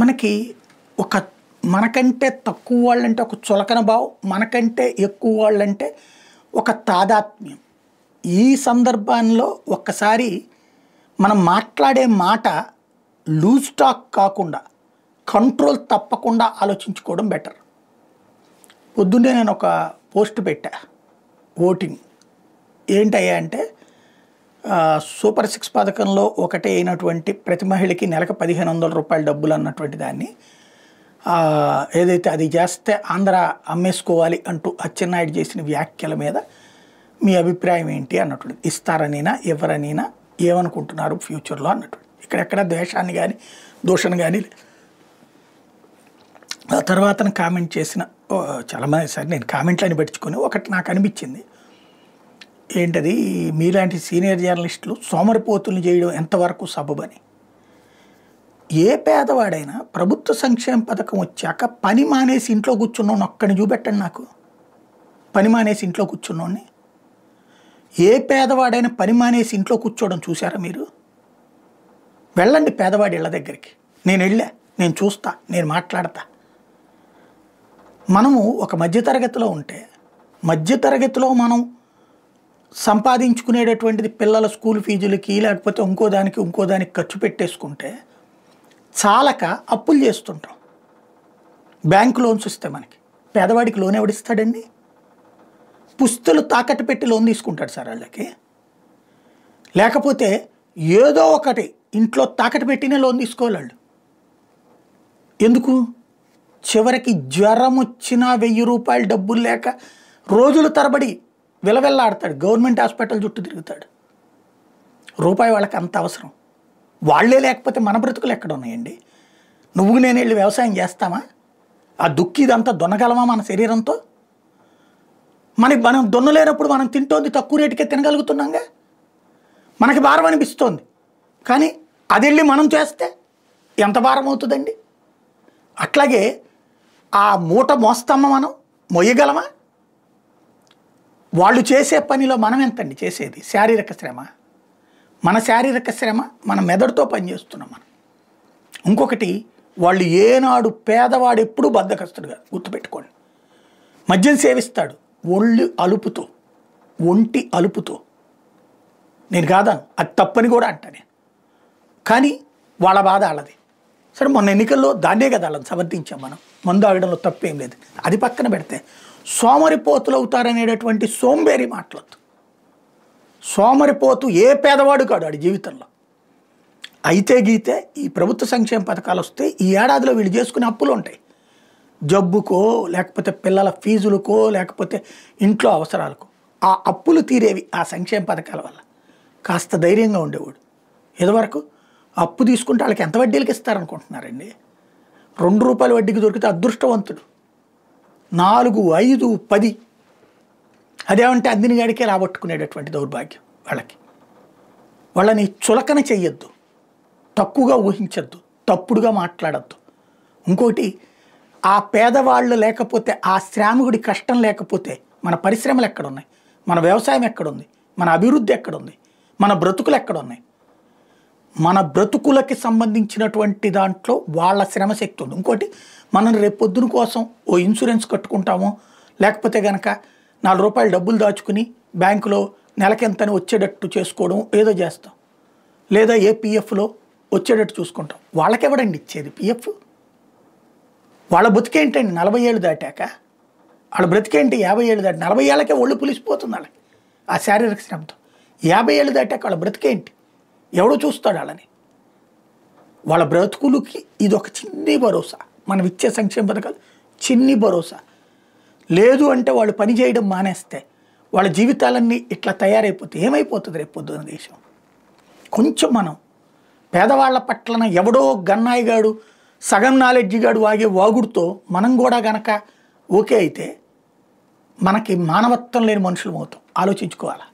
మనకి ఒక మనకంటే తక్కువ వాళ్ళంటే ఒక చులకన భావం, మనకంటే ఎక్కువ వాళ్ళంటే ఒక తాదాత్మ్యం. ఈ సందర్భంలో ఒక్కసారి మనం మాట్లాడే మాట లూజ్ టాక్ కాకుండా కంట్రోల్ తప్పకుండా ఆలోచించుకోవడం బెటర్. పొద్దున్నే నేను ఒక పోస్ట్ పెట్టా, ఓటింగ్ ఏంటయ్యా అంటే సూపర్ 6 పథకంలో ఒకటే అయినటువంటి ప్రతి మహిళకి నెలకు 1500 రూపాయల డబ్బులు అన్నటువంటి దాన్ని ఏదైతే అది చేస్తే ఆంధ్ర అమ్మేసుకోవాలి అంటూ అచ్చెన్నాయుడు చేసిన వ్యాఖ్యల మీద మీ అభిప్రాయం ఏంటి అన్నటువంటి, ఇస్తారనైనా ఎవరనైనా ఏమనుకుంటున్నారు ఫ్యూచర్లో అన్నటువంటి. ఇక్కడెక్కడ ద్వేషాన్ని కానీ దూషణ కానీ. ఆ తర్వాత కామెంట్ చేసిన చాలామంది సరే నేను కామెంట్లని పట్టించుకొని ఒకటి నాకు అనిపించింది ఏంటది, మీలాంటి సీనియర్ జర్నలిస్టులు సోమరిపోతులు చేయడం ఎంతవరకు సబబని. ఏ పేదవాడైనా ప్రభుత్వ సంక్షేమ పథకం వచ్చాక పని మానేసి ఇంట్లో కూర్చున్నోని ఒక్కడిని చూపెట్టండి నాకు. పని మానేసి ఇంట్లో కూర్చున్నోడిని ఏ పేదవాడైనా పని మానేసి ఇంట్లో కూర్చోవడం చూసారా మీరు? వెళ్ళండి పేదవాడి ఇళ్ళ దగ్గరికి. నేను వెళ్ళా, నేను చూస్తా, నేను మాట్లాడతా. మనము ఒక మధ్యతరగతిలో ఉంటే మధ్యతరగతిలో మనం సంపాదించుకునేటటువంటిది పిల్లల స్కూల్ ఫీజులకి లేకపోతే ఇంకో దానికి ఖర్చు పెట్టేసుకుంటే చాలక అప్పులు చేస్తుంటాం. బ్యాంకు లోన్స్ ఇస్తే మనకి పేదవాడికి లోన్ ఎవడిస్తాడండి? పుస్తలు తాకట్టు పెట్టి లోన్ తీసుకుంటాడు సార్ వాళ్ళకి. లేకపోతే ఏదో ఒకటి ఇంట్లో తాకట్టు పెట్టినే లోన్ తీసుకోవాలి వాళ్ళు. ఎందుకు? చివరికి జ్వరం వచ్చినా 1000 రూపాయలు డబ్బులు లేక రోజుల తరబడి విలవెల్లాడతాడు, గవర్నమెంట్ హాస్పిటల్ చుట్టూ తిరుగుతాడు. రూపాయి వాళ్ళకి అంత అవసరం. వాళ్లే లేకపోతే మన బ్రతుకులు ఎక్కడ ఉన్నాయండి? నువ్వు నేను వెళ్ళి వ్యవసాయం చేస్తామా? ఆ దుక్కి ఇదంతా దున్నగలమా మన శరీరంతో? మనం దున్నలేనప్పుడు మనం తింటోంది తక్కువ రేటుకే తినగలుగుతున్నాంగా. మనకి భారం అనిపిస్తోంది, కానీ అది వెళ్ళి మనం చేస్తే ఎంత భారం అవుతుందండి? అట్లాగే ఆ మూట మోస్తామా, మనం మొయ్యగలమా? వాళ్ళు చేసే పనిలో మనం ఎంతండి చేసేది? శారీరక శ్రమ. మన శారీరక శ్రమ మన మెదడుతో పనిచేస్తున్నాం మనం. ఇంకొకటి, వాళ్ళు ఏనాడు పేదవాడు ఎప్పుడూ బద్ధకస్తుడుగా గుర్తుపెట్టుకోండి. మద్యం సేవిస్తాడు ఒంటి అలుపుతో. నేను కాదాను, అది తప్పని కూడా అంటా నేను. కానీ వాళ్ళ బాధ వాళ్ళది. సరే, మొన్న ఎన్నికల్లో దాన్నే కదా వాళ్ళని సమర్థించాం మనం. మందు ఆగడంలో తప్పేం లేదు. అది పక్కన పెడితే సోమరిపోతులు అవుతారనేటటువంటి సోంబేరి మాటలొద్దు. సోమరిపోతు ఏ పేదవాడు కాడు వాడి జీవితంలో. అయితే గీతే ఈ ప్రభుత్వ సంక్షేమ పథకాలు వస్తే ఈ ఏడాదిలో వీళ్ళు చేసుకునే అప్పులు ఉంటాయి. జబ్బుకో లేకపోతే పిల్లల ఫీజులకో లేకపోతే ఇంట్లో అవసరాలకో ఆ అప్పులు తీరేవి ఆ సంక్షేమ పథకాల వల్ల. కాస్త ధైర్యంగా ఉండేవాడు. ఇదివరకు అప్పు తీసుకుంటే వాళ్ళకి ఎంత వడ్డీలకి ఇస్తారనుకుంటున్నారండి? 2 రూపాయల వడ్డీకి దొరికితే అదృష్టవంతుడు. 4, 5, 10 అదేమంటే అందిన గాడికే రాబట్టుకునేటటువంటి దౌర్భాగ్యం వాళ్ళకి. వాళ్ళని చులకన చెయ్యొద్దు, తక్కువగా ఊహించద్దు, తప్పుడుగా మాట్లాడద్దు. ఇంకోటి, ఆ పేదవాళ్ళు లేకపోతే ఆ శ్రామికుడి కష్టం లేకపోతే మన పరిశ్రమలు ఎక్కడున్నాయి? మన వ్యవసాయం ఎక్కడుంది? మన అభివృద్ధి ఎక్కడుంది? మన బ్రతుకులు ఎక్కడున్నాయి? మన బ్రతుకులకి సంబంధించినటువంటి దాంట్లో వాళ్ళ శ్రమశక్తి ఉంది. ఇంకోటి, మనం రేపొద్దున కోసం ఓ ఇన్సూరెన్స్ కట్టుకుంటామో లేకపోతే కనుక 4 రూపాయలు డబ్బులు దాచుకుని బ్యాంకులో నెలకెంతని వచ్చేటట్టు చేసుకోవడం ఏదో చేస్తాం. లేదా ఏ పిఎఫ్లో వచ్చేటట్టు చూసుకుంటాం. వాళ్ళకెవడండి ఇచ్చేది పిఎఫ్? వాళ్ళ బతికేంటండి 40 ఏళ్ళు దాటాక? వాళ్ళ బ్రతికేంటి 50 ఏళ్ళు దాటి? 40 ఏళ్ళకే ఒళ్ళు పులిసిపోతుంది వాళ్ళకి ఆ శారీరక శ్రమతో. 50 ఏళ్ళు దాటాక వాళ్ళ బ్రతికేంటి? ఎవడో చూస్తాడు వాళ్ళని. వాళ్ళ బ్రతుకులకి ఇది ఒక చిన్ని భరోసా. మనం ఇచ్చే సంక్షేమ పథకాలు చిన్ని భరోసా. లేదు అంటే వాళ్ళు పని చేయడం మానేస్తే వాళ్ళ జీవితాలన్నీ ఇట్లా తయారైపోతే ఏమైపోతుంది రేపు పొద్దున్న దేశం? కొంచెం మనం పేదవాళ్ల పట్లన ఎవడో గన్నాయిగాడు సగం నాలెడ్జిగాడు వాగే వాగుడుతో మనం కూడా గనక ఓకే అయితే మనకి మానవత్వం లేని మనుషులు అవుతాం. ఆలోచించుకోవాలి.